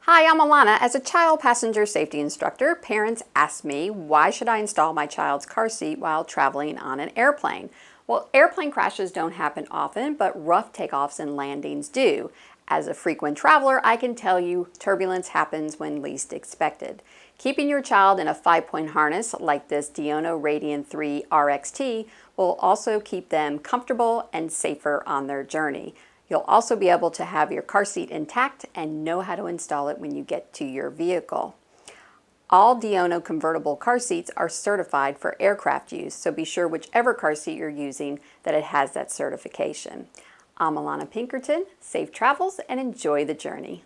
Hi, I'm Alana. As a child passenger safety instructor, parents ask me, why should I install my child's car seat while traveling on an airplane? Well, airplane crashes don't happen often, but rough takeoffs and landings do. As a frequent traveler, I can tell you turbulence happens when least expected. Keeping your child in a 5-point harness like this Diono Radian 3 RXT will also keep them comfortable and safer on their journey. You'll also be able to have your car seat intact and know how to install it when you get to your vehicle. All Diono convertible car seats are certified for aircraft use, so be sure whichever car seat you're using that it has that certification. I'm Alana Pinkerton. Safe travels and enjoy the journey.